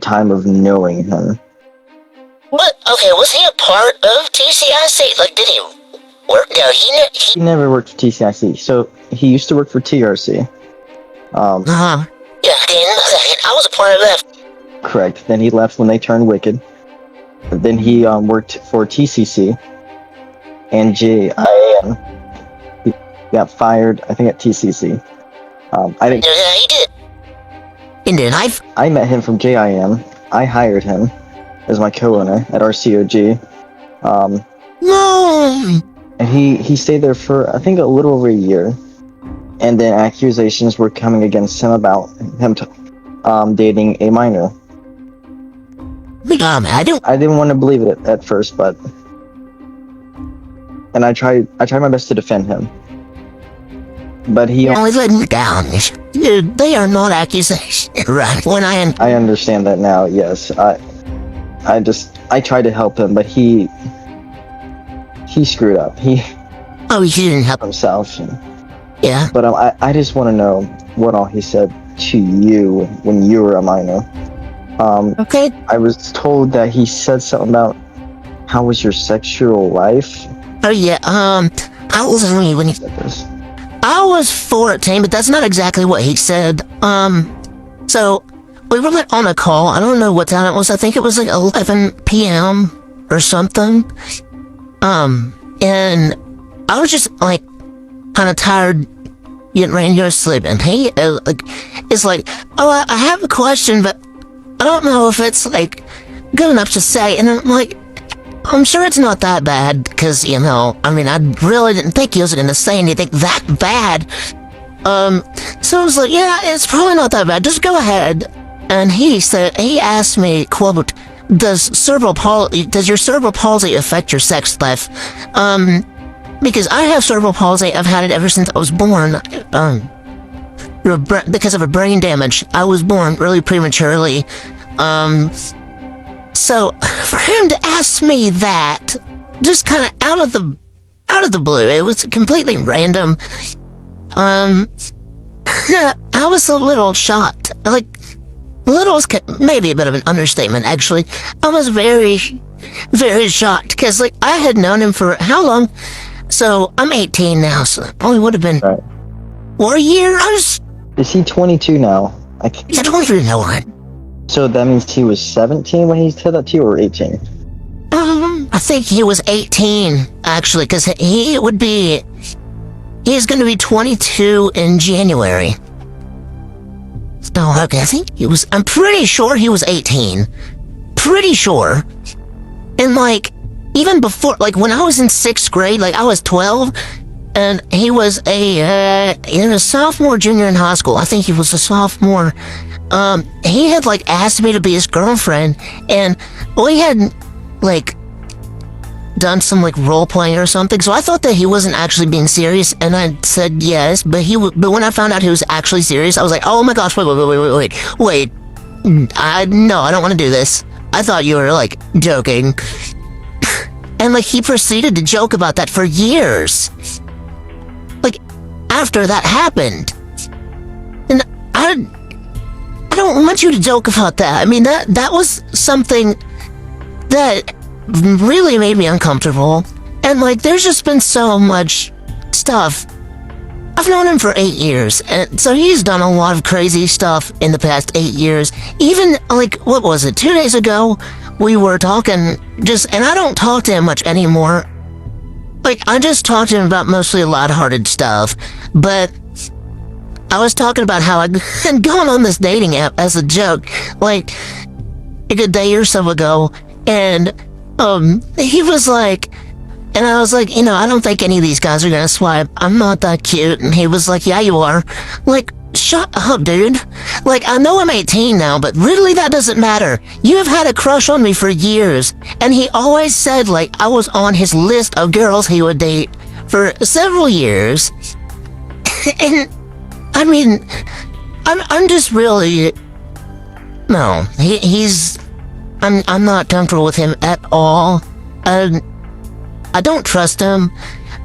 time of knowing him. What? Okay, was he a part of TCIC? Like, did he work? No, He never worked for TCIC, so he used to work for TRC. Yeah, I didn't know that. I was a part of that. Correct. Then he left when they turned wicked. But then he worked for TCC and JIM. He got fired, I think, at TCC. I didn't. Yeah, he did. He did. I met him from JIM. I hired him as my co-owner at RCOG. No. And he stayed there for, I think, a little over a year. And then accusations were coming against him about him dating a minor. I didn't want to believe it at first, but I tried my best to defend him. But he always let me down. They are not accusations, right? I understand that now. Yes, I tried to help him, but he screwed up. He didn't help himself. Yeah. But I just want to know what all he said to you when you were a minor. Okay. I was told that he said something about how was your sexual life. Oh yeah. I was when he said this. I was 14, but that's not exactly what he said. So we were like on a call. I don't know what time it was. I think it was like 11 p.m. or something. And I was just like kind of tired, getting ready to go to sleep. And he is like, oh, I have a question, but I don't know if it's like good enough to say. And I'm like, I'm sure it's not that bad because, I mean, I really didn't think he was going to say anything that bad. So I was like, yeah, it's probably not that bad. Just go ahead. And he asked me, quote, does your cerebral palsy affect your sex life? Because I have cerebral palsy. I've had it ever since I was born. Because of a brain damage. I was born really prematurely. So for him to ask me that, just kind of out of the blue, it was completely random. I was a little shocked. Like, little is maybe a bit of an understatement, actually. I was very, very shocked because, like, I had known him for how long? So I'm 18 now, so it only would have been 4 years. Is he 22 now? He's 23 now. So that means he was 17 when he said that to you, or 18? I think he was 18, actually, because he's going to be 22 in January. So, okay, I'm pretty sure he was 18. Pretty sure. And, like, even before, like, when I was in 6th grade, like, I was 12, and he was a sophomore, junior in high school. I think he was a sophomore. He had, like, asked me to be his girlfriend, and we had, like, done some, like, role-playing or something, so I thought that he wasn't actually being serious, and I said yes, but when I found out he was actually serious, I was like, oh my gosh, wait, I don't want to do this. I thought you were, like, joking. And, like, he proceeded to joke about that for years. Like, after that happened. And I don't want you to joke about that. I mean, that was something that really made me uncomfortable. And, like, there's just been so much stuff. I've known him for 8 years, and so he's done a lot of crazy stuff in the past 8 years. Even, like, what was it, 2 days ago, we were talking, and I don't talk to him much anymore. Like, I just talk to him about mostly lighthearted stuff, but I was talking about how I'd gone on this dating app as a joke, like, a good day or so ago, and, he was like, and I was like, I don't think any of these guys are gonna swipe. I'm not that cute. And he was like, yeah, you are. Like, shut up, dude. Like, I know I'm 18 now, but really that doesn't matter. You have had a crush on me for years. And he always said, like, I was on his list of girls he would date for several years. And, I mean, I'm just really... No, I'm not comfortable with him at all. I don't trust him.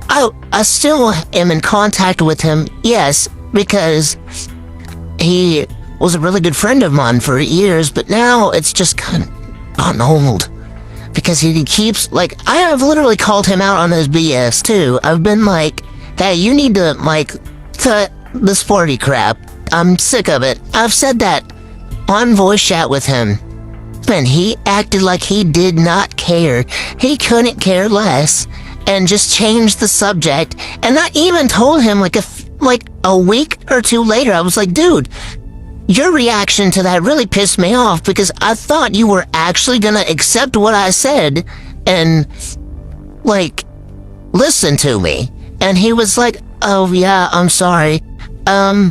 I still am in contact with him, yes, because he was a really good friend of mine for years, but now it's just kind of gotten old. Because he keeps, like, I have literally called him out on his BS too. I've been like, hey, you need to, like, cut the sporty crap. I'm sick of it. I've said that on voice chat with him. And he acted like he did not care. He couldn't care less. And just changed the subject. And I even told him, like a week or two later, I was like, dude, your reaction to that really pissed me off because I thought you were actually gonna accept what I said and, like, listen to me. And he was like, oh yeah, I'm sorry. I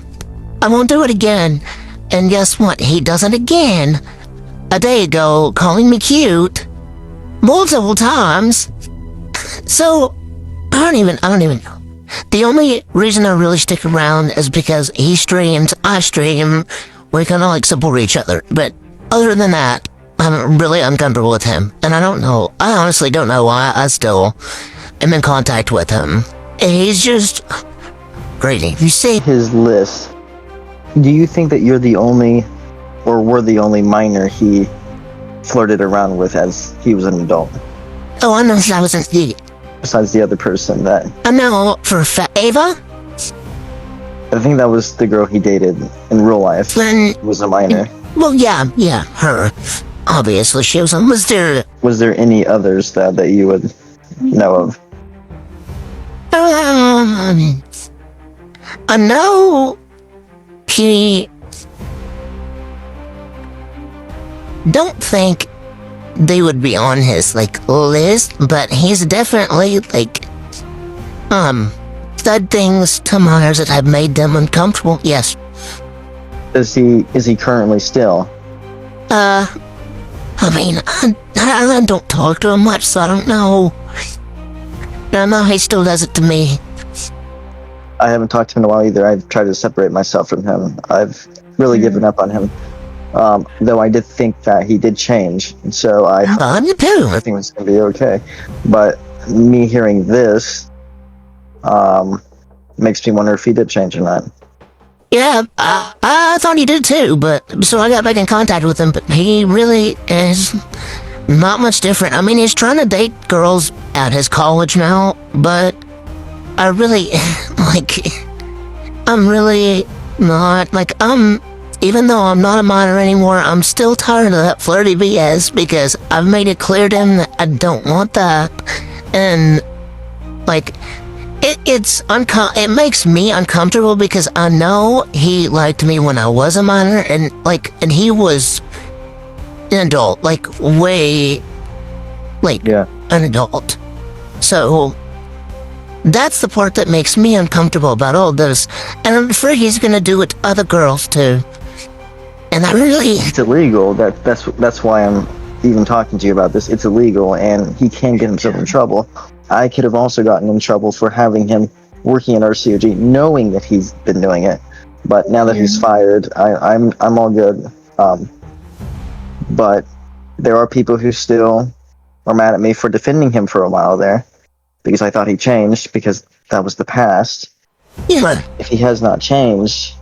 won't do it again. And guess what? He does it again. A day ago, calling me cute. Multiple times. So, I don't even know. The only reason I really stick around is because he streams, I stream, we kind of like support each other. But other than that, I'm really uncomfortable with him. And I honestly don't know why I still am in contact with him. He's just greedy. You see his list. Do you think that you're the only, or were the only minor he flirted around with as he was an adult? Oh, I know that was an Besides the other person that... I know for Ava? I think that was the girl he dated in real life. When... Was a minor. Well, yeah, her. Obviously, she was... Was there any others that you would know of? I know he... Don't think they would be on his, like, list, but he's definitely, like, said things to minors that have made them uncomfortable, yes. Is he currently still? I mean, I don't talk to him much, so I don't know. I know he still does it to me. I haven't talked to him in a while either. I've tried to separate myself from him. I've really given up on him. Though I did think that he did change, and so I think it was going to be okay. But me hearing this makes me wonder if he did change or not. Yeah, I thought he did too, but so I got back in contact with him, but he really is not much different. I mean, he's trying to date girls at his college now, but I really, like, I'm really not, like, even though I'm not a minor anymore, I'm still tired of that flirty BS because I've made it clear to him that I don't want that. And, like, it makes me uncomfortable because I know he liked me when I was a minor and he was an adult, like, way, like, an adult. So, that's the part that makes me uncomfortable about all this. And I'm afraid he's gonna do it to other girls too. And I really... It's illegal. That's why I'm even talking to you about this. It's illegal, and he can get himself in trouble. I could have also gotten in trouble for having him working at RCOG, knowing that he's been doing it. But now that he's fired, I'm all good. But there are people who still are mad at me for defending him for a while there, because I thought he changed, because that was the past. Yeah. If he has not changed...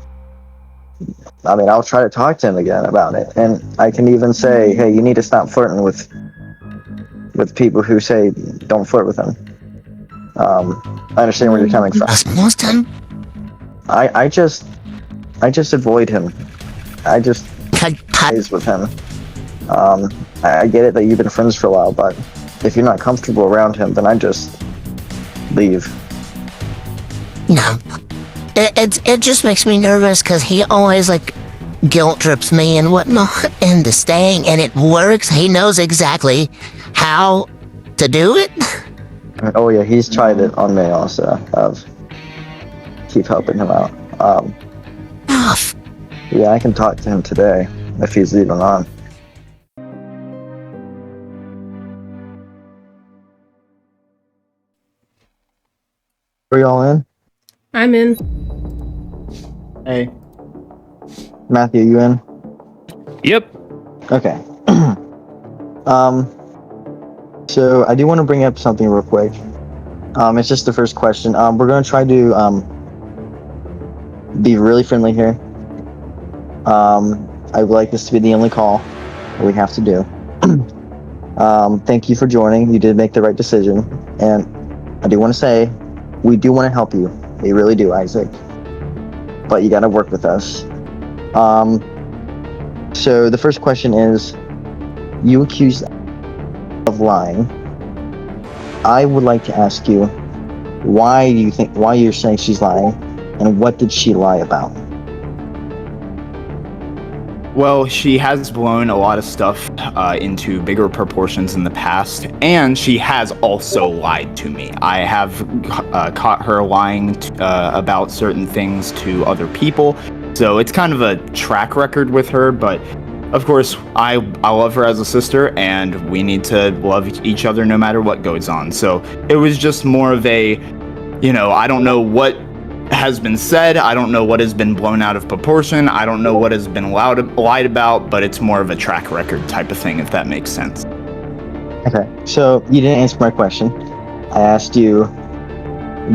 I mean, I'll try to talk to him again about it, and I can even say, "Hey, you need to stop flirting with people who say don't flirt with him." I understand where you're coming from. Most time, I just avoid him. I just stays with him. I get it that you've been friends for a while, but if you're not comfortable around him, then I just leave. No. It just makes me nervous because he always, like, guilt trips me and whatnot into staying, and it works. He knows exactly how to do it. Oh yeah, he's tried it on me also. Keep helping him out. Yeah, I can talk to him today if he's even on. Are y'all in? I'm in. Hey. Matthew, you in? Yep. Okay. So I do want to bring up something real quick. It's just the first question. We're going to try to be really friendly here. I would like this to be the only call that we have to do. Thank you for joining. You did make the right decision, and I do want to say we do want to help you. We really do, Isaac. But you got to work with us. So the first question is, you accused of lying. I would like to ask you, why you're saying she's lying, and what did she lie about? Well, she has blown a lot of stuff into bigger proportions in the past, and she has also lied to me. I have caught her lying about certain things to other people, so it's kind of a track record with her, but of course, I love her as a sister, and we need to love each other no matter what goes on. So it was just more of a, I don't know what has been said, I don't know what has been blown out of proportion, I don't know what has been lied about, but it's more of a track record type of thing, if that makes sense. Okay, so you didn't answer my question. I asked you,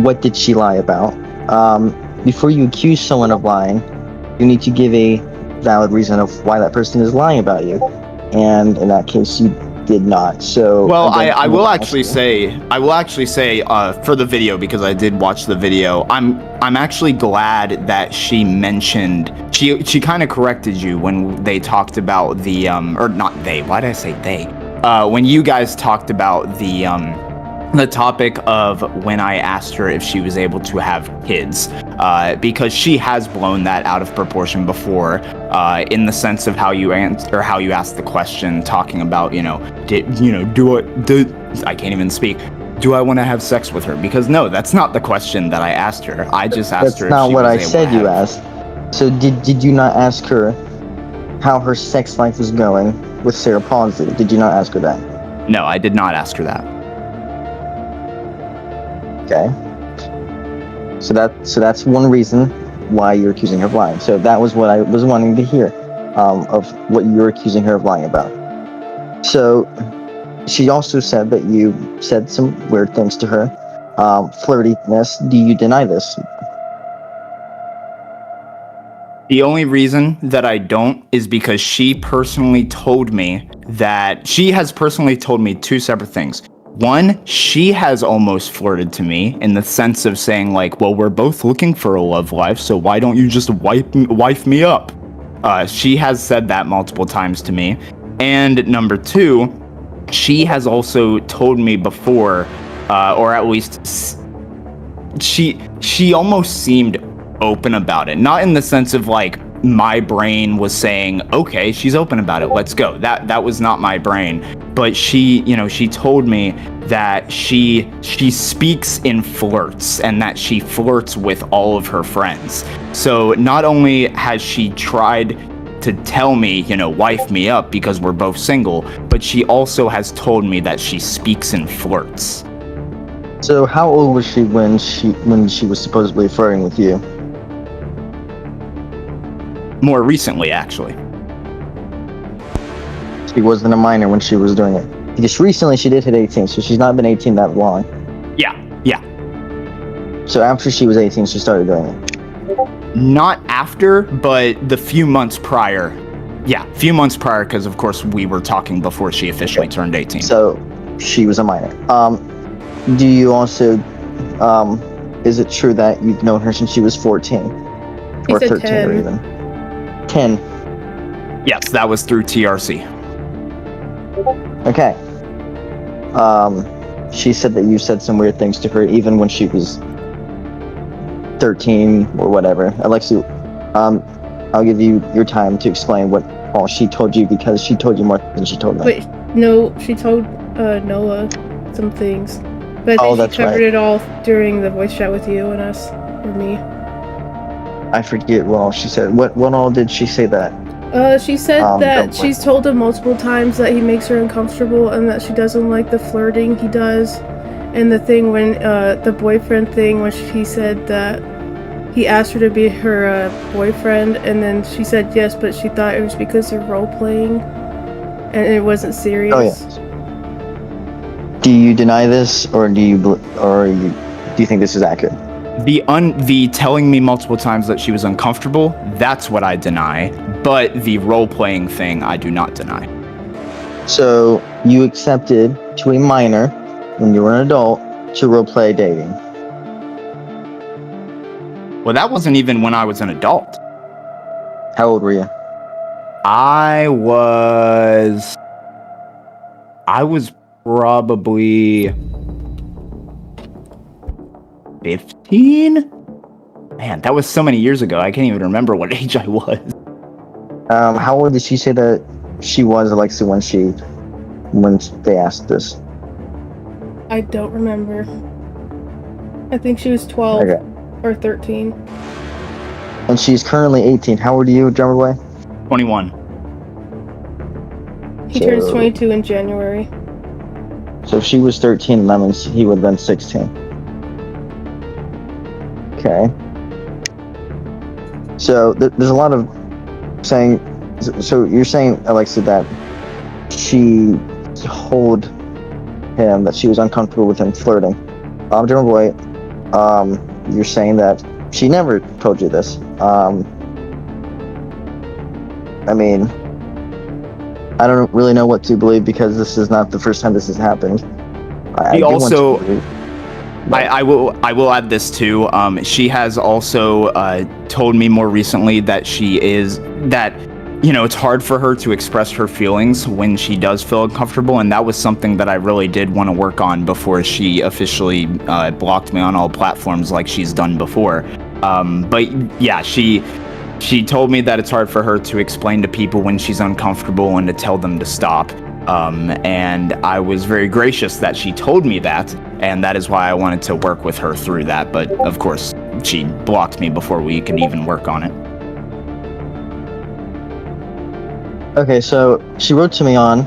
what did she lie about? Before you accuse someone of lying, you need to give a valid reason of why that person is lying about you, and in that case you did not. So well, I will actually say for the video, because I did watch the video, I'm actually glad that she mentioned, she kind of corrected you when they talked about the or not they, why did I say they, when you guys talked about the topic of when I asked her if she was able to have kids, because she has blown that out of proportion before, in the sense of how you asked the question, talking about, I can't even speak. Do I want to have sex with her? Because no, that's not the question that I asked her. I just asked her if she was able to have. That's not what I said you asked. So did you not ask her how her sex life was going with Sarah Ponsley? Did you not ask her that? No, I did not ask her that. Okay. So that's one reason why you're accusing her of lying. So that was what I was wanting to hear, of what you're accusing her of lying about. So she also said that you said some weird things to her, flirtiness. Do you deny this? The only reason that I don't is because she personally told me that she has personally told me two separate things. One, she has almost flirted to me in the sense of saying, like, well, we're both looking for a love life, so why don't you just wife me up? She has said that multiple times to me. And number two, she has also told me before, or at least she almost seemed open about it. Not in the sense of, like, my brain was saying, okay, she's open about it, let's go. That was not my brain. But she told me that she speaks in flirts, and that she flirts with all of her friends. So not only has she tried to tell me, wife me up because we're both single, but she also has told me that she speaks in flirts. So how old was she when she was supposedly flirting with you? More recently, actually. She wasn't a minor when she was doing it. Because recently she did hit 18, so she's not been 18 that long. Yeah. So after she was 18, she started doing it? Not after, but the few months prior. Yeah, few months prior, because of course we were talking before she officially turned 18. So she was a minor. Do you also, is it true that you've known her since she was 14? Or 13 10. Or even? 10. Yes, that was through TRC. Okay. She said that you said some weird things to her even when she was 13 or whatever. Alexi, I'll give you your time to explain what all she told you, because she told you more than she told me. Wait, no, she told Noah some things. But I think she covered it all during the voice chat with you and us, or me. I forget what all she said. What all did she say that? She said that she's told him multiple times that he makes her uncomfortable and that she doesn't like the flirting he does. And the thing when, the boyfriend thing, when he said that he asked her to be her boyfriend, and then she said yes, but she thought it was because of role playing, and it wasn't serious. Oh, yes. Do you deny this, or do you think this is accurate? The telling me multiple times that she was uncomfortable, that's what I deny. But the role-playing thing, I do not deny. So you accepted to a minor when you were an adult to roleplay dating. Well, that wasn't even when I was an adult. How old were you? I was probably 15? Man, that was so many years ago. I can't even remember what age I was. How old did she say that she was, Alexa, when they asked this? I don't remember. I think she was 12 Okay. or 13. And she's currently 18. How old are you, Drummer Boy? 21. He turns 22 in January. So if she was 13, that means he would have been 16. Okay. So there's a lot of saying. So you're saying, Alexa, that she told him that she was uncomfortable with him flirting. Drummer Boy, you're saying that she never told you this. I mean, I don't really know what to believe because this is not the first time this has happened. I will add this too. She has also told me more recently that it's hard for her to express her feelings when she does feel uncomfortable, and that was something that I really did want to work on before she officially blocked me on all platforms like she's done before. But yeah, she told me that it's hard for her to explain to people when she's uncomfortable and to tell them to stop. And I was very gracious that she told me that, and that is why I wanted to work with her through that. But of course, she blocked me before we could even work on it. Okay, so she wrote to me on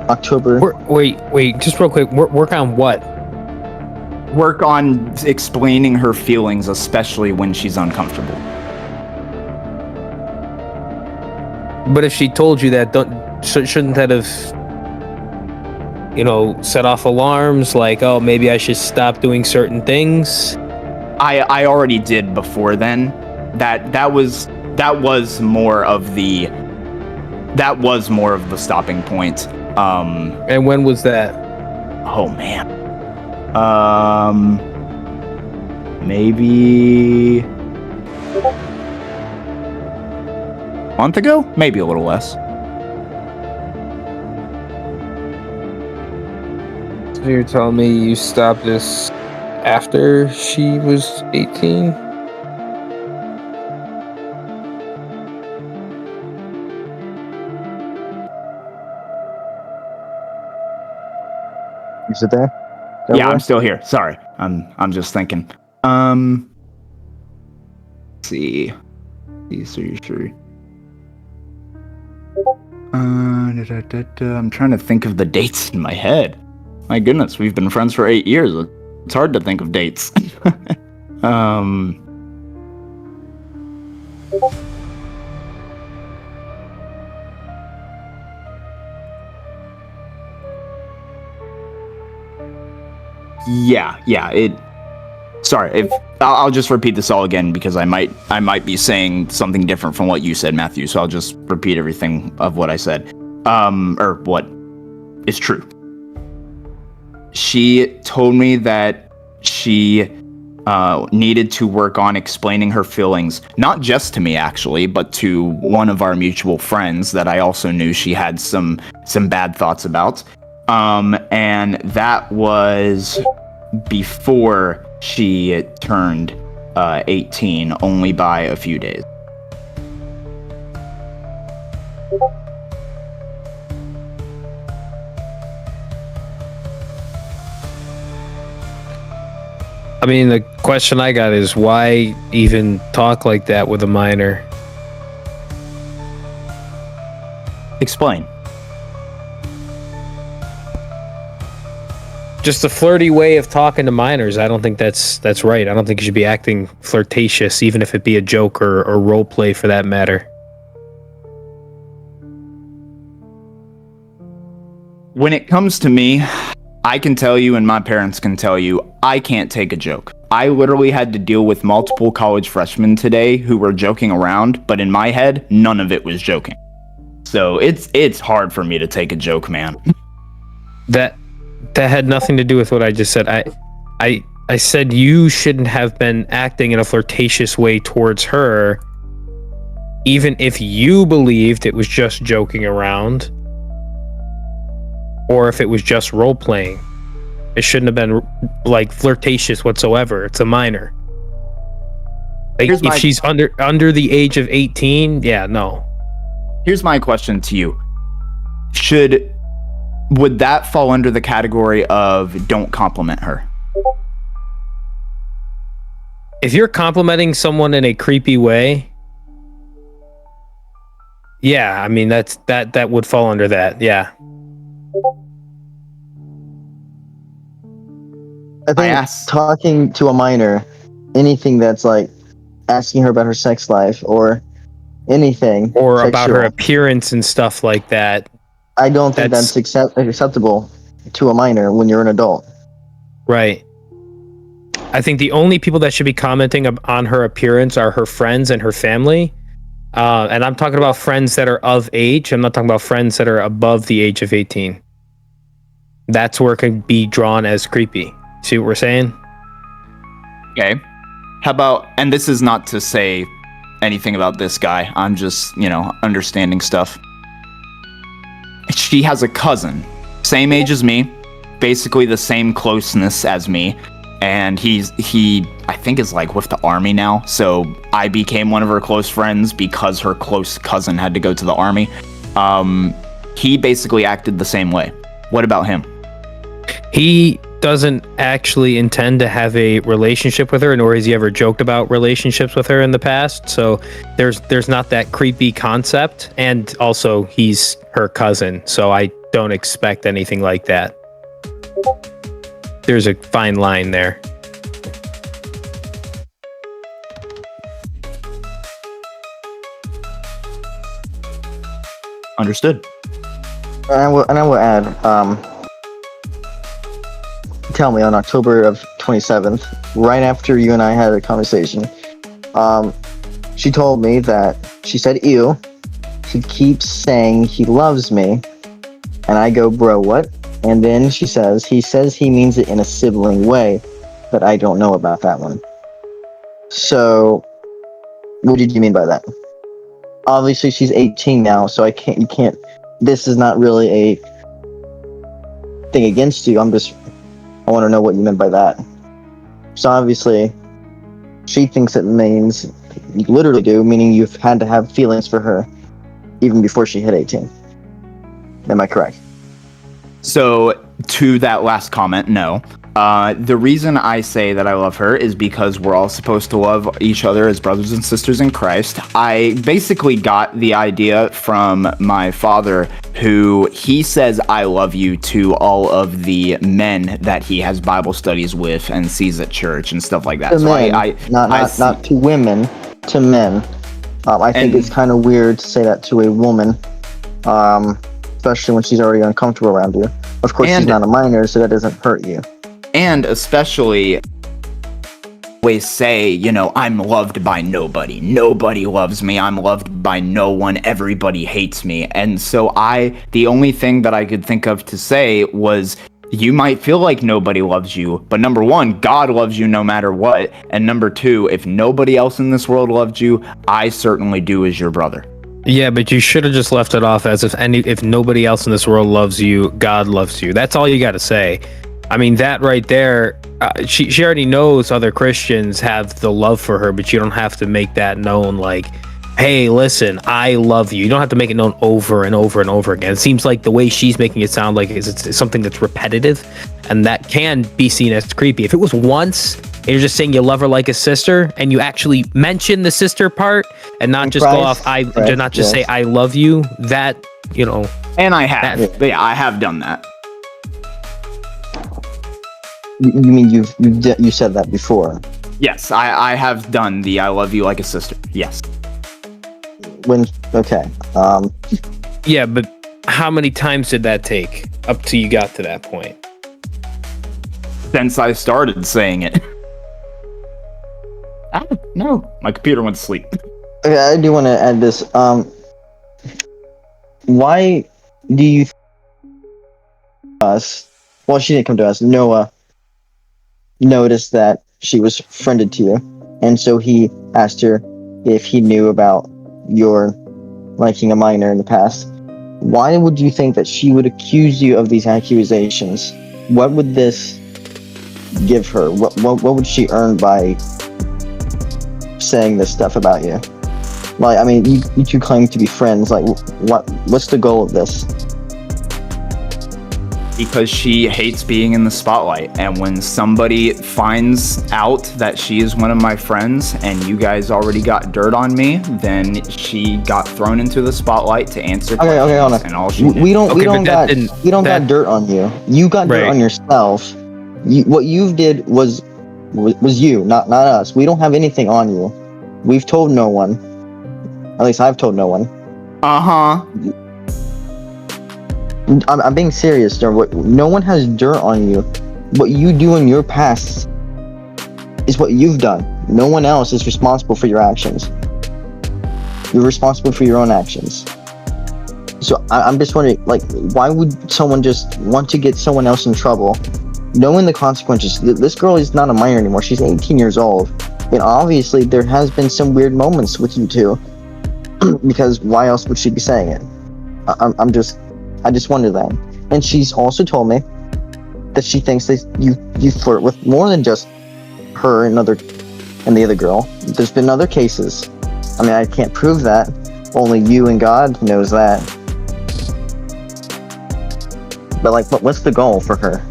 October. Wait, just real quick. Work on what? Work on explaining her feelings, especially when she's uncomfortable. But if she told you that, shouldn't that have, set off alarms like, oh, maybe I should stop doing certain things? I already did before then. That was more of the stopping point. And when was that? Oh man. Maybe a month ago? Maybe a little less. So you're telling me you stopped this after she was 18? Is it there? Yeah, I'm still here. Sorry. I'm just thinking. Let's see. These are sure. I'm trying to think of the dates in my head. My goodness, we've been friends for 8 years. It's hard to think of dates. Yeah. Sorry, I'll just repeat this all again because I might be saying something different from what you said, Matthew. So I'll just repeat everything of what I said, or what is true. She told me that she needed to work on explaining her feelings, not just to me actually, but to one of our mutual friends that I also knew she had some bad thoughts about. And that was before she turned 18, only by a few days. I mean, the question I got is why even talk like that with a minor? Explain. Just a flirty way of talking to minors. I don't think that's right. I don't think you should be acting flirtatious, even if it be a joke or role play for that matter. When it comes to me, I can tell you and my parents can tell you, I can't take a joke. I literally had to deal with multiple college freshmen today who were joking around, but in my head, none of it was joking. So it's hard for me to take a joke, man. That had nothing to do with what I just said. I said you shouldn't have been acting in a flirtatious way towards her, even if you believed it was just joking around, or if it was just role playing. It shouldn't have been like flirtatious whatsoever. It's a minor. Like, if she's under the age of 18, yeah, no. Here's my question to you. Would that fall under the category of don't compliment her? If you're complimenting someone in a creepy way, yeah, I mean that would fall under that. Yeah. I think talking to a minor, anything that's like asking her about her sex life or anything, or sexual, about her appearance and stuff like that, I don't think that's acceptable to a minor when you're an adult. Right. I think the only people that should be commenting on her appearance are her friends and her family. And I'm talking about friends that are of age. I'm not talking about friends that are above the age of 18. That's where it can be drawn as creepy. See what we're saying? Okay. How about, and this is not to say anything about this guy, I'm just, understanding stuff. She has a cousin, same age as me, basically the same closeness as me, and he I think is like with the army now, so I became one of her close friends because her close cousin had to go to the army. He basically acted the same way. What about him? He doesn't actually intend to have a relationship with her, nor has he ever joked about relationships with her in the past. So there's not that creepy concept, and also he's her cousin, so I don't expect anything like that. There's a fine line there. Understood. And I will add, tell me on October of 27th, right after you and I had a conversation, she told me that she said, ew, he keeps saying he loves me, and I go, bro, what? And then she says he means it in a sibling way, but I don't know about that one. So, what did you mean by that? Obviously, she's 18 now, so you can't, this is not really a thing against you. I want to know what you meant by that. So obviously, she thinks it means, you literally do, meaning you've had to have feelings for her even before she hit 18. Am I correct? So, to that last comment, no. The reason I say that I love her is because we're all supposed to love each other as brothers and sisters in Christ. I basically got the idea from my father, who he says I love you to all of the men that he has Bible studies with and sees at church and stuff like that. To men, not to women, to men. I think it's kind of weird to say that to a woman, especially when she's already uncomfortable around you. Of course, she's not a minor, so that doesn't hurt you. And especially, always say, I'm loved by nobody. Nobody loves me. I'm loved by no one. Everybody hates me. And so the only thing that I could think of to say was, you might feel like nobody loves you, but number one, God loves you no matter what. And number two, if nobody else in this world loved you, I certainly do as your brother. Yeah, but you should have just left it off as if nobody else in this world loves you, God loves you. That's all you got to say. I mean, that right there, she already knows other Christians have the love for her, but you don't have to make that known like, hey, listen, I love you. You don't have to make it known over and over and over again. It seems like the way she's making it sound like it's something that's repetitive, and that can be seen as creepy. If it was once, and you're just saying you love her like a sister, and you actually mention the sister part, and not just go off, say I love you, that, And I have. I have done that. You mean you said that before? Yes, I have done the I love you like a sister. Yes. Okay. Yeah, but how many times did that take up till you got to that point? Since I started saying it. No, my computer went to sleep. Okay, I do want to add this. Why do you us? Well, she didn't come to us. Noah noticed that she was friended to you, and so he asked her if he knew about your liking a minor in the past. Why would you think that she would accuse you of these accusations? What would this give her? What would she earn by saying this stuff about you? Like, I mean, you two claim to be friends. Like, what's the goal of this? Because she hates being in the spotlight, and when somebody finds out that she is one of my friends and you guys already got dirt on me, then she got thrown into the spotlight to answer questions. Okay, hold on. And all she We don't got dirt on you. You got dirt Right. on yourself. What you did was you, not us. We don't have anything on you. We've told no one. At least I've told no one. I'm being serious, Derm. No one has dirt on you. What you do in your past is what you've done. No one else is responsible for your actions. You're responsible for your own actions. So I'm just wondering, like, why would someone just want to get someone else in trouble, knowing the consequences? This girl is not a minor anymore. She's 18 years old. And obviously there has been some weird moments with you two. Because why else would she be saying it? I just wonder that. And she's also told me that she thinks that you flirt with more than just her and the other girl. There's been other cases. I mean, I can't prove that. Only you and God knows that. But like, what's the goal for her?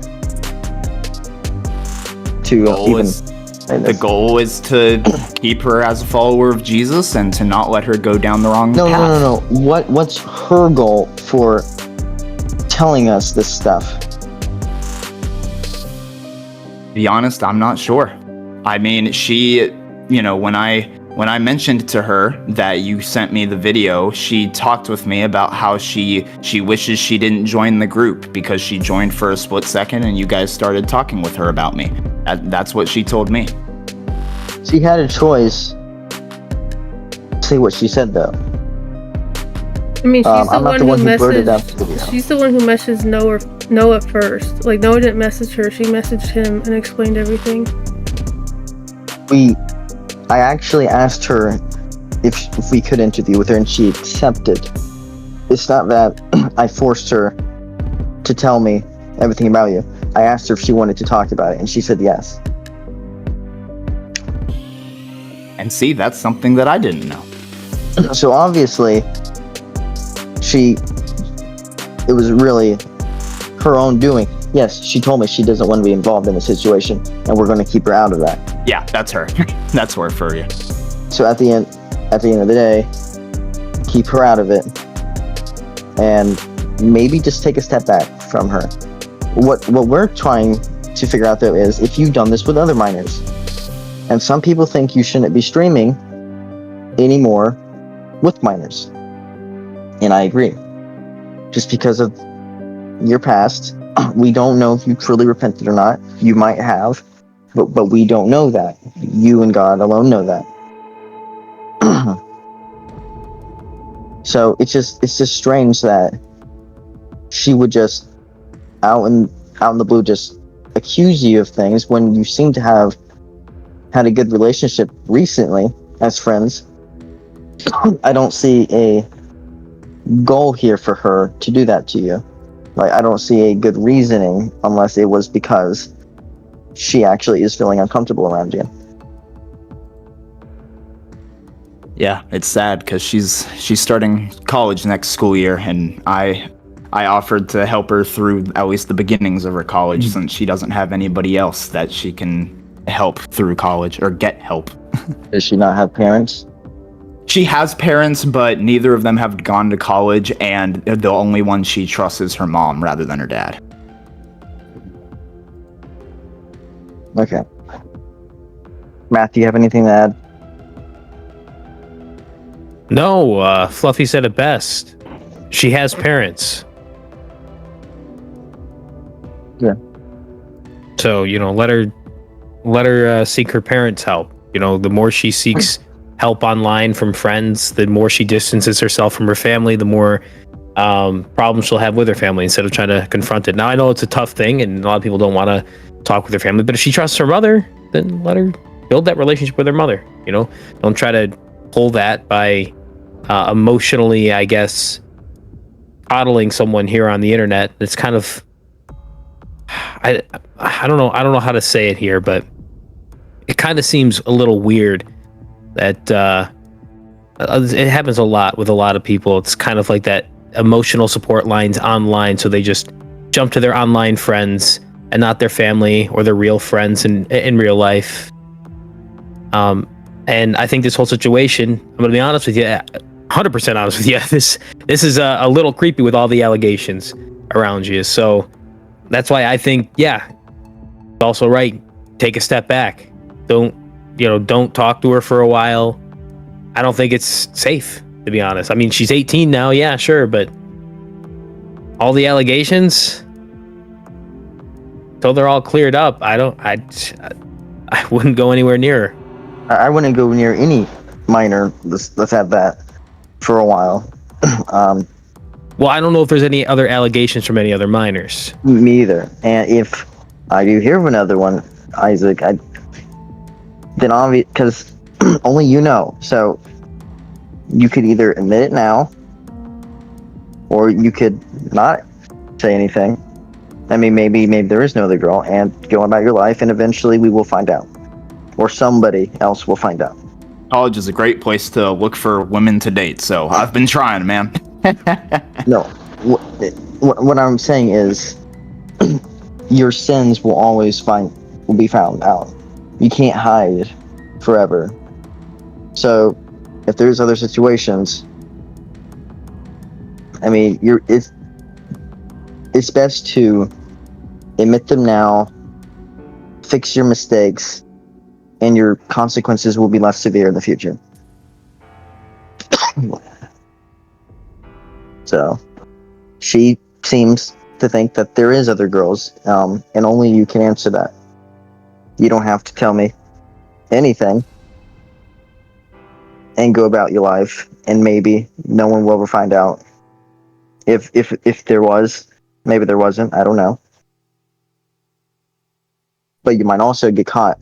The goal is to keep her as a follower of Jesus and to not let her go down the wrong path. No. What's her goal for telling us this stuff? To be honest, I'm not sure. I mean, she, when I mentioned to her that you sent me the video, she talked with me about how she wishes she didn't join the group because she joined for a split second and you guys started talking with her about me. That's what she told me. She had a choice. Say what she said, though. I mean, she's I'm not the one who blurted out the video. She's the one who messaged Noah first. Like, Noah didn't message her. She messaged him and explained everything. I actually asked her if we could interview with her, and she accepted. It's not that I forced her to tell me everything about you. I asked her if she wanted to talk about it, and she said yes. And see, that's something that I didn't know. So obviously, it was really her own doing. Yes, she told me she doesn't want to be involved in the situation, and we're going to keep her out of that. Yeah, that's her. That's her for you. So at the end of the day, keep her out of it, and maybe just take a step back from her. What we're trying to figure out, though, is if you've done this with other minors. And some people think you shouldn't be streaming anymore with minors. And I agree. Just because of your past, we don't know if you truly repented or not. You might have, but we don't know that. You and God alone know that. So it's just strange that she would just out in the blue just accuse you of things when you seem to have had a good relationship recently as friends. I don't see a goal here for her to do that to you. Like, I don't see a good reasoning unless it was because she actually is feeling uncomfortable around you. Yeah, it's sad because she's starting college next school year, and I offered to help her through at least the beginnings of her college since she doesn't have anybody else that she can help through college or get help. Does she not have parents? She has parents, but neither of them have gone to college, and the only one she trusts is her mom rather than her dad. Okay. Matt, do you have anything to add? No, Fluffy said it best. She has parents. Yeah. So, let her seek her parents' help. You know, the more she seeks help online from friends, the more she distances herself from her family, the more problems she'll have with her family instead of trying to confront it. Now, I know it's a tough thing and a lot of people don't want to talk with her family, but if she trusts her mother, then let her build that relationship with her mother. You know, don't try to pull that by emotionally, I guess, coddling someone here on the internet. It's kind of, I don't know how to say it here, but it kind of seems a little weird that it happens a lot with a lot of people. It's kind of like that emotional support lines online, so they just jump to their online friends and not their family or their real friends in real life. And I think this whole situation, I'm gonna be honest with you, 100% honest with you, this is a little creepy with all the allegations around you. So that's why I think, yeah, also right, take a step back. Don't talk to her for a while. I don't think it's safe, to be honest. I mean, she's 18 now, yeah, sure, but all the allegations, until they're all cleared up, I wouldn't go anywhere near her. I wouldn't go near any minor that's had that for a while. Well, I don't know if there's any other allegations from any other minors. Me either. And if I do hear of another one, Isaac, then obviously, because only you know. So you could either admit it now, or you could not say anything. I mean, maybe there is no other girl, and go about your life, and eventually we will find out, or somebody else will find out. College is a great place to look for women to date, so I've been trying, man. No, what I'm saying is, your sins will always be found out. You can't hide forever. So, if there's other situations, I mean, it's best to admit them now, fix your mistakes, and your consequences will be less severe in the future. So, she seems to think that there is other girls, and only you can answer that. You don't have to tell me anything, and go about your life, and maybe no one will ever find out. If there was, maybe there wasn't, I don't know. But you might also get caught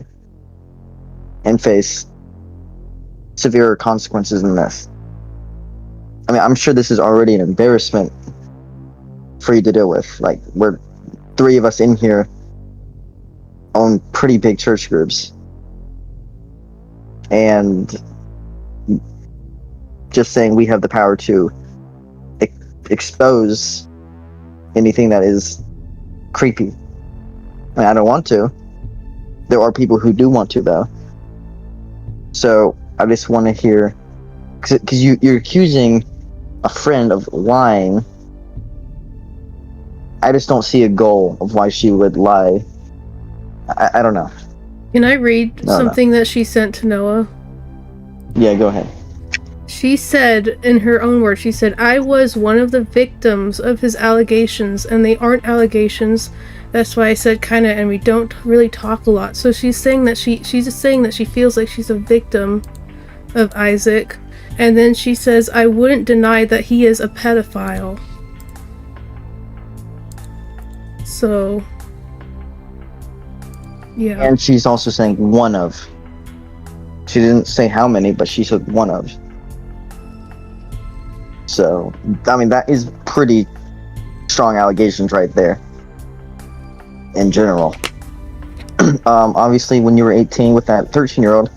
and face severe consequences than this. I mean, I'm sure this is already an embarrassment for you to deal with. Like, we're 3 of us in here own pretty big church groups. And just saying we have the power to expose anything that is creepy. I mean, I don't want to. There are people who do want to, though. So I just want to hear, because you're accusing a friend of lying. I just don't see a goal of why she would lie. I don't know. Can I read something that she sent to Noah? Yeah, go ahead. She said, in her own words, she said, "I was one of the victims of his allegations, and they aren't allegations. That's why I said kinda, and we don't really talk a lot." So she's saying that she's just saying that she feels like she's a victim of Isaac. And then she says, "I wouldn't deny that he is a pedophile." So, yeah. And she's also saying one of. She didn't say how many, but she said one of. So, I mean, that is pretty strong allegations right there. In general. Obviously, when you were 18 with that 13-year-old,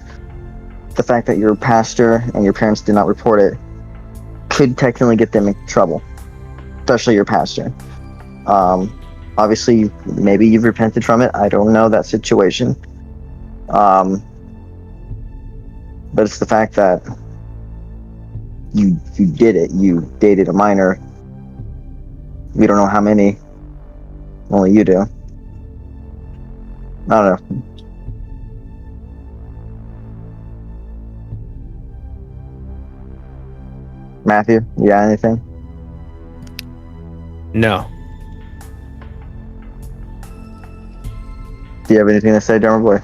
the fact that you're a pastor and your parents did not report it could technically get them in trouble. Especially your pastor. Obviously, maybe you've repented from it. I don't know that situation. But it's the fact that you did it. You dated a minor. We don't know how many. Only you do. I don't know. Matthew, you got anything? No. Do you have anything to say, Drummer Boy?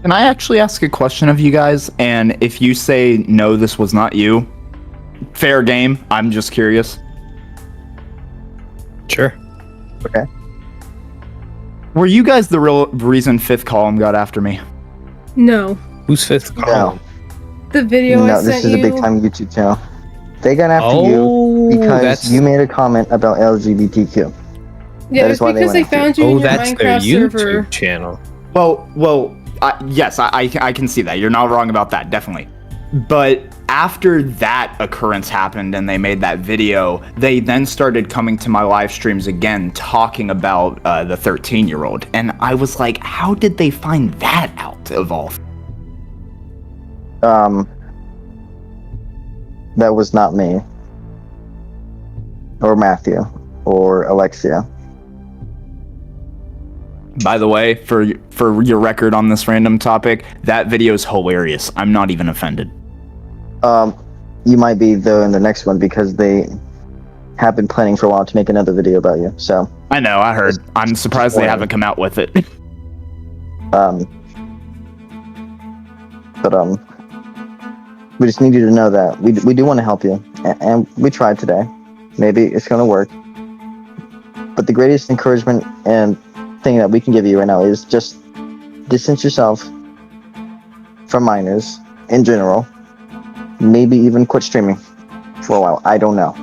Can I actually ask a question of you guys? And if you say no, this was not you, fair game. I'm just curious. Sure. Okay. Were you guys the real reason Fifth Column got after me? No. Who's fifth? No. The video I No, sent this is you. a big time YouTube channel. They got after you Oh, because that's you made a comment about LGBTQ. Yeah, that it's is why they because they went after found you oh, in your that's their Minecraft YouTube server. channel. Well, yes, I can see that. You're not wrong about that, definitely. But after that occurrence happened and they made that video, they then started coming to my live streams again, talking about the 13-year-old. And I was like, how did they find that out of all? That was not me. Or Matthew. Or Alexia. By the way, for your record on this random topic, that video is hilarious. I'm not even offended. You might be though in the next one because they have been planning for a while to make another video about you. So I know, I heard. I'm surprised they haven't come out with it. we just need you to know that we do want to help you, and we tried today. Maybe it's gonna work. But the greatest encouragement and thing that we can give you right now is just distance yourself from minors in general. Maybe even quit streaming for a while. I don't know.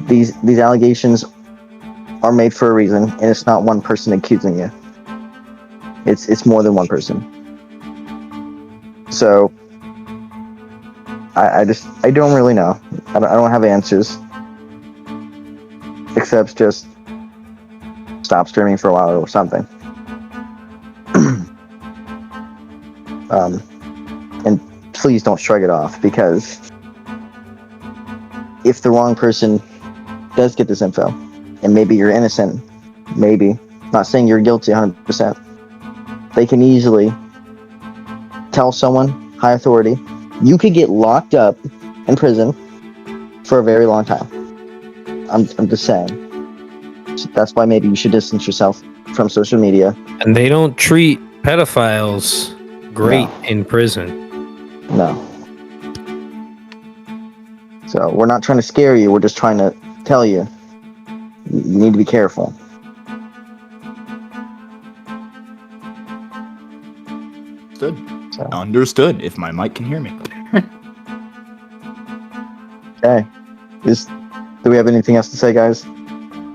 These allegations are made for a reason, and it's not one person accusing you. It's more than one person. So I don't really know. I don't have answers, except just stop streaming for a while or something. And please don't shrug it off, because if the wrong person does get this info, and maybe you're innocent, maybe, not saying you're guilty 100%, they can easily tell someone, high authority, you could get locked up in prison for a very long time. I'm just saying. So that's why maybe you should distance yourself from social media. And they don't treat pedophiles great in prison. No. So we're not trying to scare you. We're just trying to tell you you need to be careful. Understood. If my mic can hear me. Okay. Do we have anything else to say, guys?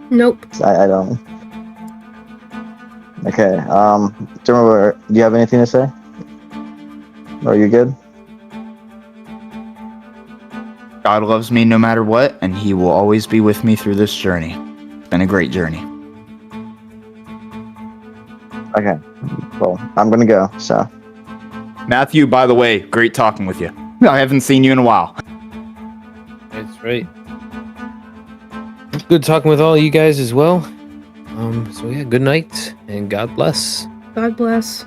Nope. I don't. Okay. Do you have anything to say? Are you good? God loves me no matter what, and he will always be with me through this journey. It's been a great journey. Okay. Well, I'm gonna go, so. Matthew, by the way, great talking with you. I haven't seen you in a while. That's right. Good talking with all you guys as well. So yeah, good night and God bless. God bless.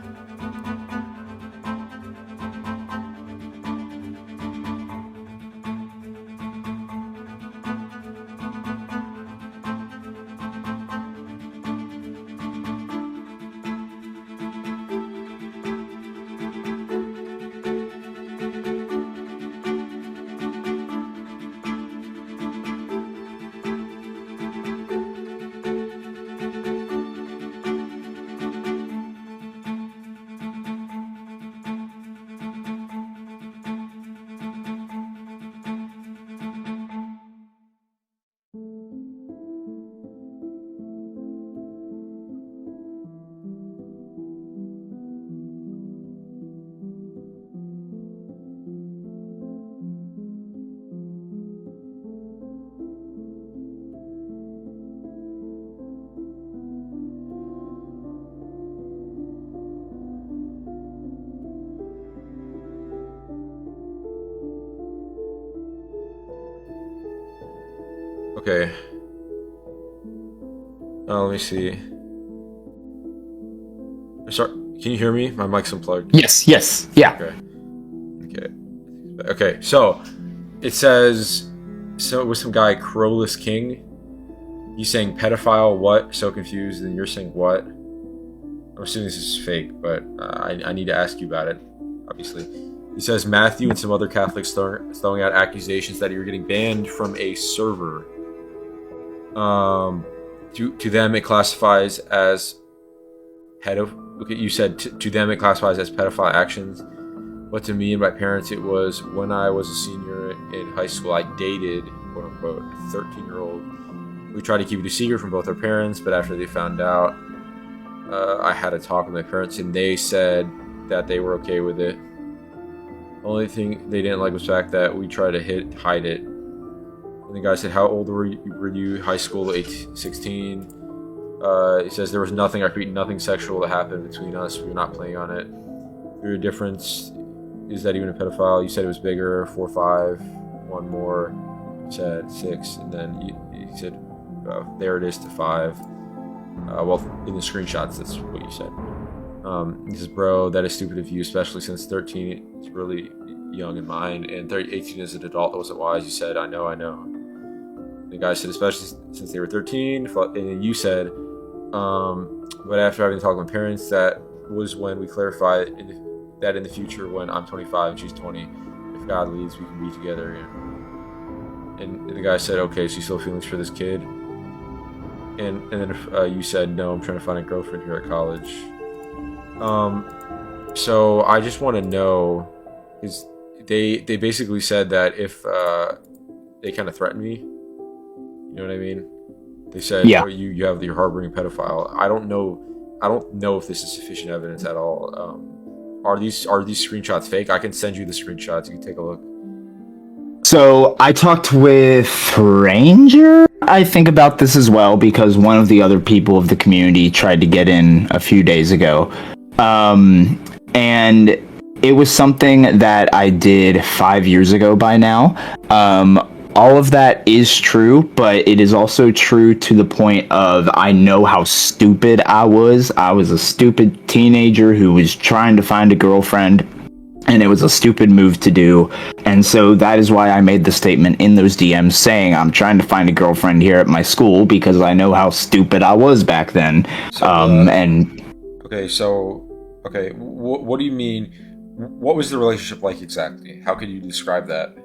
Okay. Let me see. Sorry, can you hear me? My mic's unplugged. Yes, yeah. Okay. So it says, so it was some guy, Crowless King. He's saying pedophile, what? So confused, and you're saying what? I'm assuming this is fake, but I need to ask you about it, obviously. He says Matthew and some other Catholics throwing out accusations that you're getting banned from a server. To them, it classifies as Okay, you said to them it classifies as pedophile actions, but to me and my parents, it was when I was a senior in high school. I dated, quote unquote, a 13-year-old. We tried to keep it a secret from both our parents, but after they found out, I had a talk with my parents, and they said that they were okay with it. Only thing they didn't like was the fact that we tried to hide it. And the guy said, "How old were you? High school, 16." He says there was nothing. I repeat, nothing sexual that happened between us. We were not playing on it. Your difference is that even a pedophile. You said it was bigger, 4 or 5. One more. You said 6, and then you said there it is to 5. Well, in the screenshots, that's what you said. He says, "Bro, that is stupid of you, especially since 13 is really young in mine, and 18 as an adult that wasn't wise." You said, "I know." The guy said, "Especially since they were 13, and then you said, but after having talked with my parents, that was when we clarified that in the future, when I'm 25 and she's 20, if God leads, we can be together." And the guy said, "Okay, so you still have feelings for this kid?" And then you said, "No, I'm trying to find a girlfriend here at college." So I just want to know, is they basically said that if they kind of threatened me, you know what I mean? They said, Yeah. "Oh, you're harboring a pedophile." I don't know if this is sufficient evidence at all. Are these screenshots fake? I can send you the screenshots. You can take a look. So I talked with Ranger, I think, about this as well, because one of the other people of the community tried to get in a few days ago. And it was something that I did 5 years ago by now. All of that is true, but it is also true to the point of I know how stupid I was. I was a stupid teenager who was trying to find a girlfriend, and it was a stupid move to do. And so that is why I made the statement in those DMs saying I'm trying to find a girlfriend here at my school, because I know how stupid I was back then. Okay, what do you mean? What was the relationship like exactly? How could you describe that?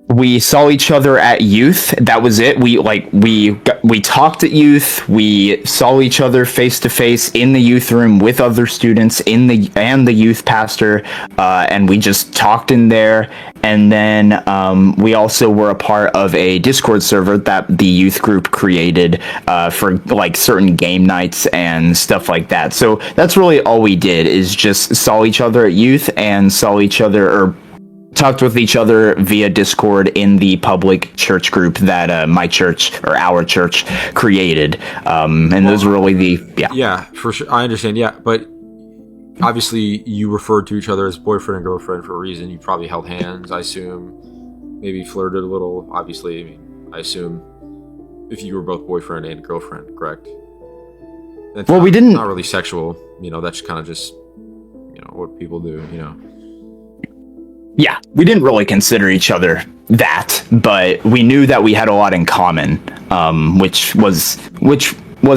We saw each other at youth. That was it. We talked at youth. We saw each other face to face in the youth room with other students and the youth pastor, and we just talked in there. And then we also were a part of a Discord server that the youth group created for like certain game nights and stuff like that. So that's really all we did, is just saw each other at youth and saw each other, or talked with each other via Discord in the public church group that my church, or our church, created. Those were really Yeah, for sure. I understand. Yeah, but obviously you referred to each other as boyfriend and girlfriend for a reason. You probably held hands, I assume. Maybe flirted a little. Obviously, I mean, I assume if you were both boyfriend and girlfriend, correct? We didn't. Not really sexual. You know, that's kind of just what people do. You know. Yeah, we didn't really consider each other that, but we knew that we had a lot in common, which was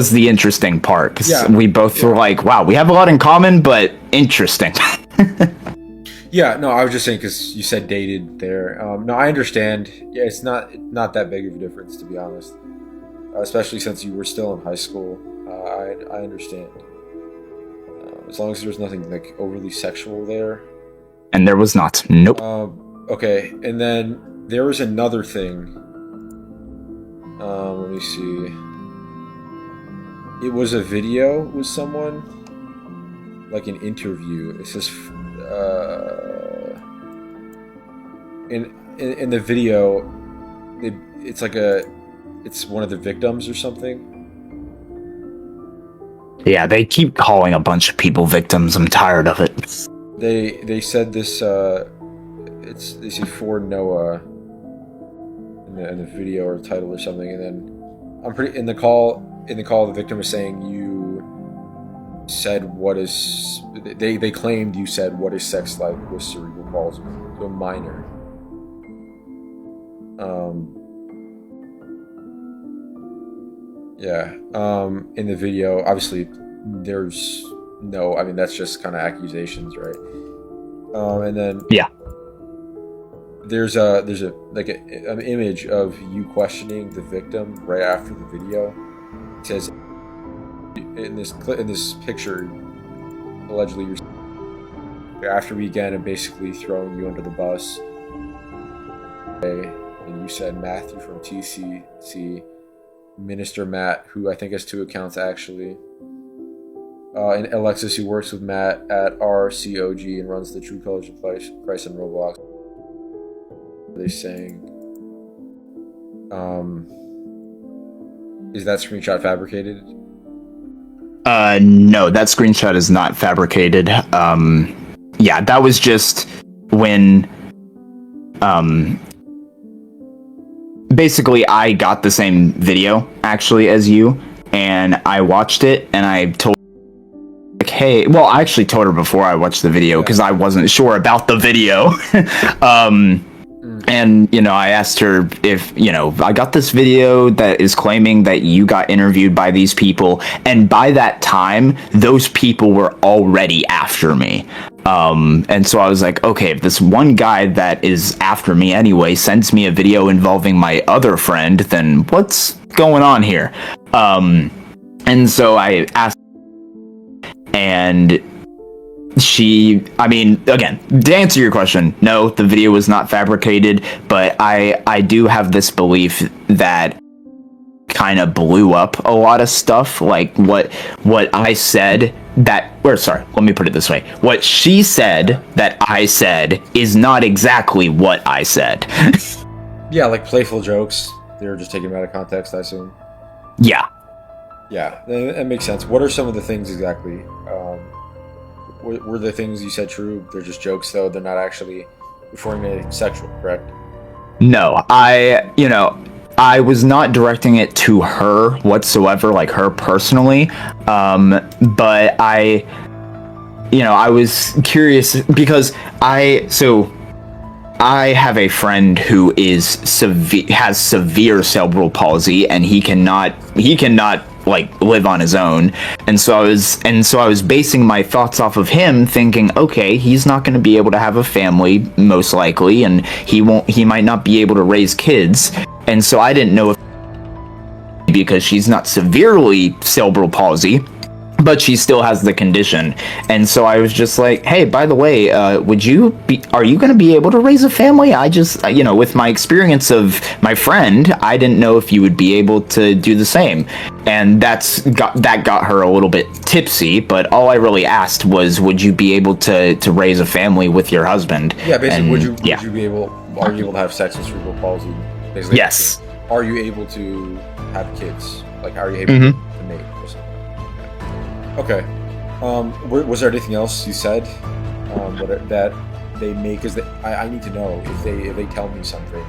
the interesting part, because we both were like, wow, we have a lot in common, but interesting. Yeah, no, I was just saying because you said dated there. No, I understand. Yeah, it's not that big of a difference, to be honest, especially since you were still in high school. I understand. As long as there's nothing like overly sexual there. And there was not. Nope. Okay, and then there was another thing. Let me see. It was a video with someone, like an interview. It says, in the video, it's one of the victims or something. Yeah, they keep calling a bunch of people victims. I'm tired of it. They said this. They say for Noah in the video or title or something, and then in the call the victim is saying you said what is. They claimed you said what is sex like with cerebral palsy to a minor. In the video, obviously there's no, I mean that's just kind of accusations, right? And then Yeah. there's an image of you questioning the victim right after the video. It says in this picture, allegedly you're after we began and basically throwing you under the bus. And you said Matthew from TCC, Minister Matt, who I think has 2 accounts actually, and Alexis, who works with Matt at RCOG and runs the True Colors of Christ on Roblox. They're saying, is that screenshot fabricated? No, that screenshot is not fabricated. Yeah, that was just when, basically I got the same video actually as you, and I watched it, and I told, like, hey, well, I actually told her before I watched the video because I wasn't sure about the video. And, you know, I asked her if, you know, I got this video that is claiming that you got interviewed by these people. And by that time, those people were already after me. And so I was like, okay, if this one guy that is after me anyway sends me a video involving my other friend, then what's going on here? And so I asked, and I mean, again, to answer your question, no, the video was not fabricated, but I do have this belief that kind of blew up a lot of stuff, like what I said let me put it this way. What she said that I said is not exactly what I said. Yeah, like playful jokes. They were just taken out of context, I assume. Yeah. Yeah, that makes sense. What are some of the things exactly? Were the things you said true? They're just jokes, though. They're not actually referring to anything sexual, correct? No, I was not directing it to her whatsoever, like her personally. But I was curious because I have a friend who has severe cerebral palsy, and he cannot like live on his own, and so I was basing my thoughts off of him, thinking, okay, he's not going to be able to have a family most likely, and he might not be able to raise kids, and so I didn't know if, because she's not severely cerebral palsy, but she still has the condition. And so I was just like, hey, by the way, are you going to be able to raise a family? I just, with my experience of my friend, I didn't know if you would be able to do the same. And that got her a little bit tipsy, but all I really asked was, would you be able to raise a family with your husband? Yeah, basically, are you able to have sex with cerebral palsy? Basically, yes. Are you able to have kids? Like, are you able to mate or something? Okay. Was there anything else you said that they make? Because I need to know if they tell me something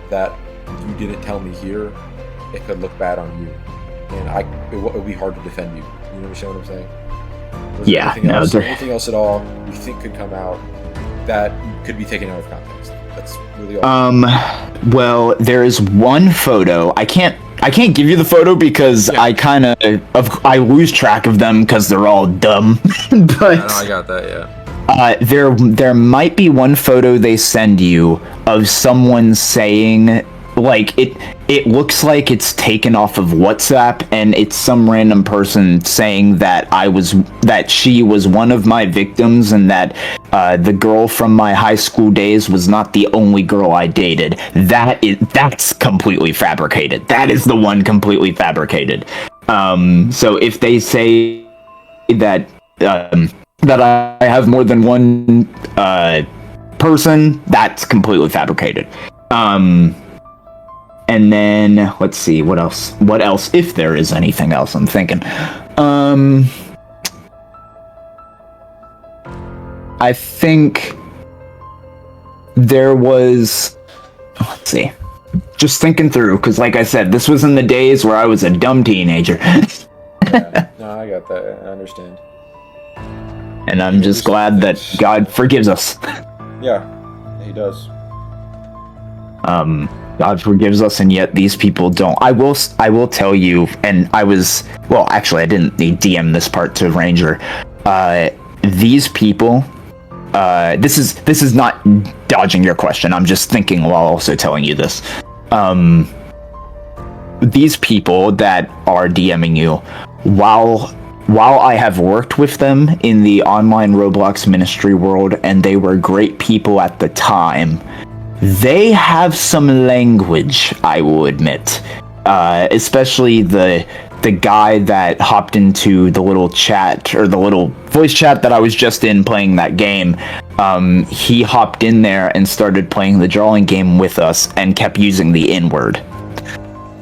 that you didn't tell me here, it could look bad on you, and it would be hard to defend you. You understand what I'm saying? Was there anything else at all you think could come out that could be taken out of context? That's really all. Well, there is one photo. I can't give you the photo because I lose track of them because they're all dumb. But I got that. Yeah. There might be one photo they send you of someone saying, like, it looks like it's taken off of WhatsApp, and it's some random person saying that she was one of my victims, and that the girl from my high school days was not the only girl I dated. That's completely fabricated. That is the one completely fabricated. So if they say that I have more than one person, that's completely fabricated. And then, let's see, what else, if there is anything else I'm thinking. I think there was, let's see, just thinking through, because like I said, this was in the days where I was a dumb teenager. Yeah, no, I got that, I understand. And I'm just glad that God forgives us. Yeah, he does. God forgives us, and yet these people don't. I will tell you, and I didn't need DM this part to Ranger. These people, this is not dodging your question. I'm just thinking while also telling you this. These people that are DMing you, while I have worked with them in the online Roblox ministry world, and they were great people at the time, they have some language, I will admit. Especially the guy that hopped into the little chat, or the little voice chat that I was just in playing that game. He hopped in there and started playing the drawing game with us and kept using the N-word.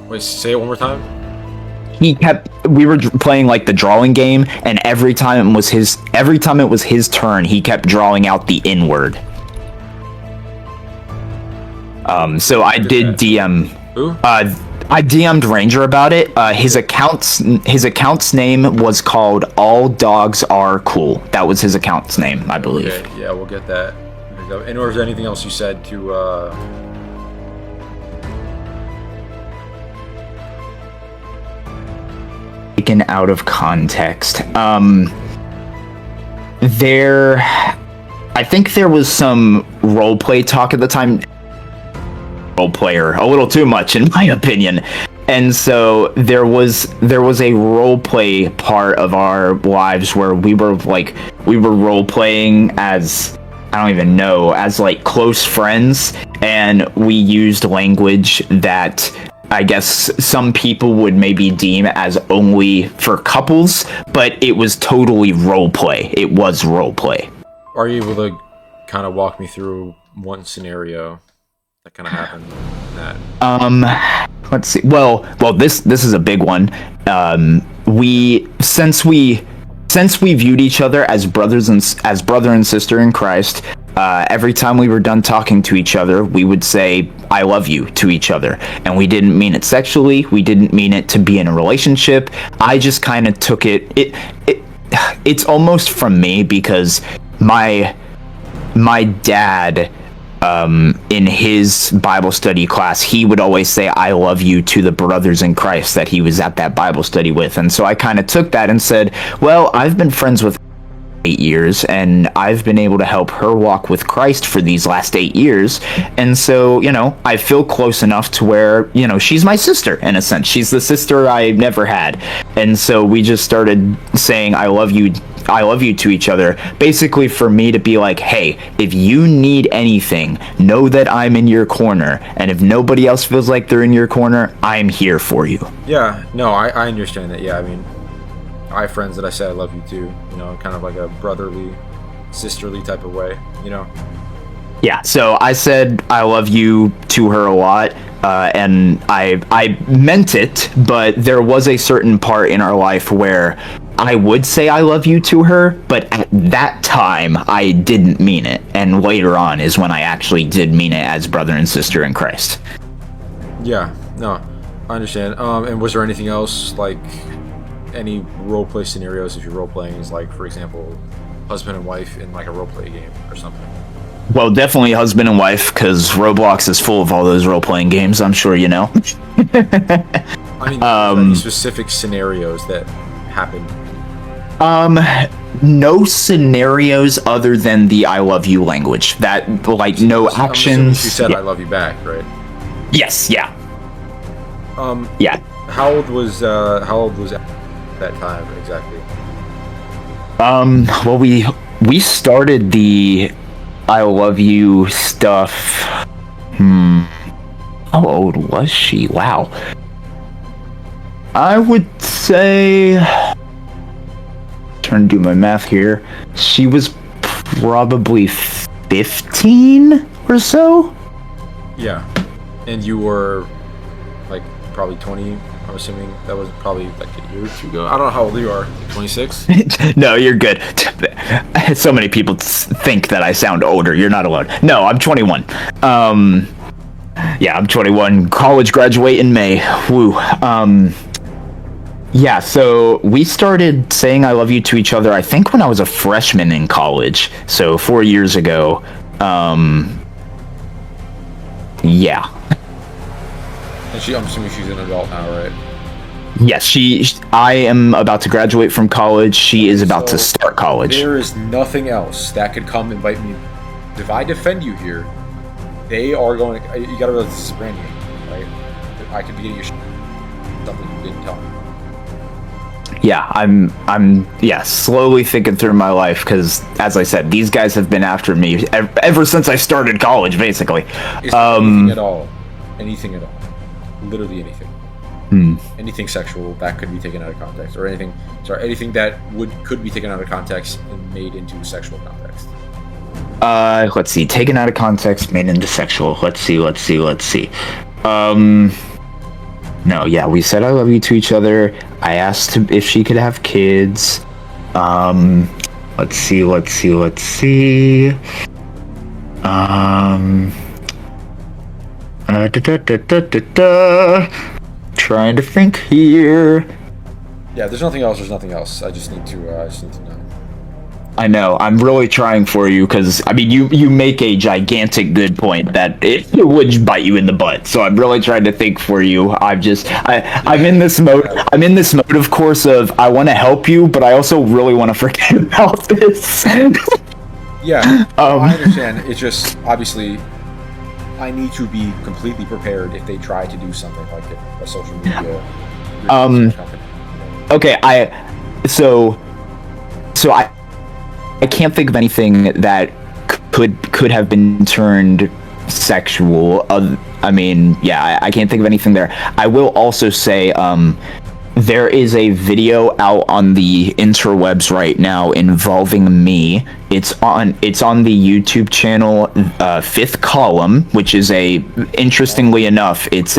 Wait, say it one more time. We were playing like the drawing game, and every time it was his turn, he kept drawing out the N-word. So I did DM. Who? I DM'd Ranger about it. His account's name was called All Dogs Are Cool. That was his account's name, I believe. Okay, yeah, we'll get that. And or is there anything else you said to Taken out of context. I think there was some roleplay talk at the time. Role player a little too much, in my opinion. And so there was a roleplay part of our lives where we were role playing as, I don't even know, as like close friends, and we used language that I guess some people would maybe deem as only for couples, but it was totally roleplay. It was roleplay. Are you able to kind of walk me through one scenario that kind of happened in that? Let's see. Well, this is a big one. Since we viewed each other as brother and sister in Christ, every time we were done talking to each other, we would say "I love you" to each other, and we didn't mean it sexually. We didn't mean it to be in a relationship. I just kind of took it. It's almost from me, because my dad, in his Bible study class, he would always say "I love you" to the brothers in Christ that he was at that Bible study with. And so I kind of took that and said, well, I've been friends with 8 years, and I've been able to help her walk with Christ for these last 8 years. And so, I feel close enough to where, she's my sister in a sense. She's the sister I never had. And so we just started saying I love you to each other, basically for me to be like, hey, if you need anything, know that I'm in your corner, and if nobody else feels like they're in your corner, I'm here for you. Yeah, no, I understand that. Yeah, I mean, I have friends that I say I love you to, kind of like a brotherly, sisterly type of way, Yeah, so I said I love you to her a lot, and I meant it, but there was a certain part in our life where I would say I love you to her, but at that time I didn't mean it, and later on is when I actually did mean it as brother and sister in Christ. Yeah, no, I understand. And was there anything else, like any roleplay scenarios if you're role-playing, is like, for example, husband and wife in like a roleplay game or something? Well, definitely husband and wife, because Roblox is full of all those role-playing games, I'm sure you know. I mean, any specific scenarios that happened? No scenarios other than the I love you language. That, like, no actions. You said I love you back, right? Yes, yeah. Yeah. How old was that time exactly? Well, we started the I love you stuff. How old was she? Wow. I would say, trying to do my math here, she was probably 15 or so. Yeah. And you were like probably 20. I'm assuming that was probably like a year or two ago. I don't know how old you are. 26? No, you're good. So many people think that I sound older. You're not alone. No, I'm 21. Yeah, I'm 21. College graduate in May. Woo. Yeah, so we started saying I love you to each other, I think, when I was a freshman in college. So 4 years ago. Yeah. And I'm assuming she's an adult now, right? Yes, I am about to graduate from college. She is about to start college. There is nothing else that could come and bite me. If I defend you here, they are going. You gotta realize this is a brand game, right? I could be getting your something you didn't tell me. Yeah, I'm slowly thinking through my life because, as I said, these guys have been after me ever since I started college, basically. Anything at all, literally anything. Anything sexual that could be taken out of context, or anything that could be taken out of context and made into sexual context. Let's see. Taken out of context, made into sexual. Let's see. No, yeah, we said I love you to each other. I asked if she could have kids. Let's see. Trying to think here. Yeah, there's nothing else. I just need to know. I know. I'm really trying for you because I mean, you make a gigantic good point that it would bite you in the butt. So I'm really trying to think for you. I'm in this mode. I'm in this mode, of course, of I want to help you, but I also really want to forget about this. Yeah, I understand. It's just obviously I need to be completely prepared if they try to do something like a social media. Okay, I can't think of anything that could have been turned sexual. I mean, yeah, I can't think of anything there. I will also say, there is a video out on the interwebs right now involving me. It's on the YouTube channel, Fifth Column, which is interestingly enough, it's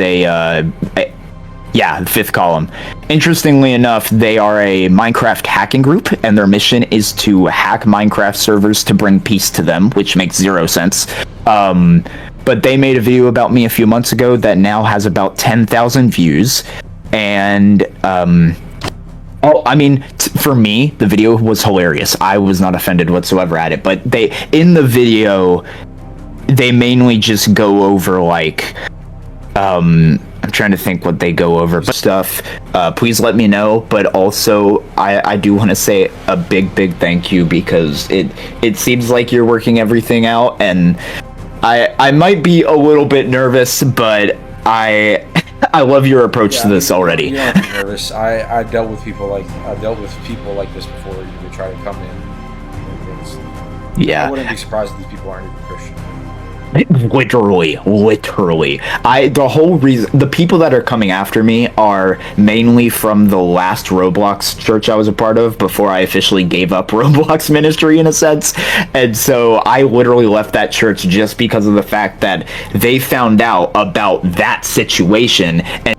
Fifth Column. Interestingly enough, they are a Minecraft hacking group, and their mission is to hack Minecraft servers to bring peace to them, which makes zero sense. But they made a video about me a few months ago that now has about 10,000 views. And, I mean, for me, the video was hilarious. I was not offended whatsoever at it. But in the video, they mainly just go over, like, I'm trying to think what they go over. Stuff. Please let me know. But also, I do want to say a big thank you because it seems like you're working everything out. And I might be a little bit nervous, but I love your approach to this already. You don't have to be nervous. I've dealt with people like this before. They try to come in and things. Yeah. I wouldn't be surprised if these people aren't even Christian. Literally. The whole reason, the people that are coming after me are mainly from the last Roblox church I was a part of before I officially gave up Roblox ministry in a sense. And so I literally left that church just because of the fact that they found out about that situation and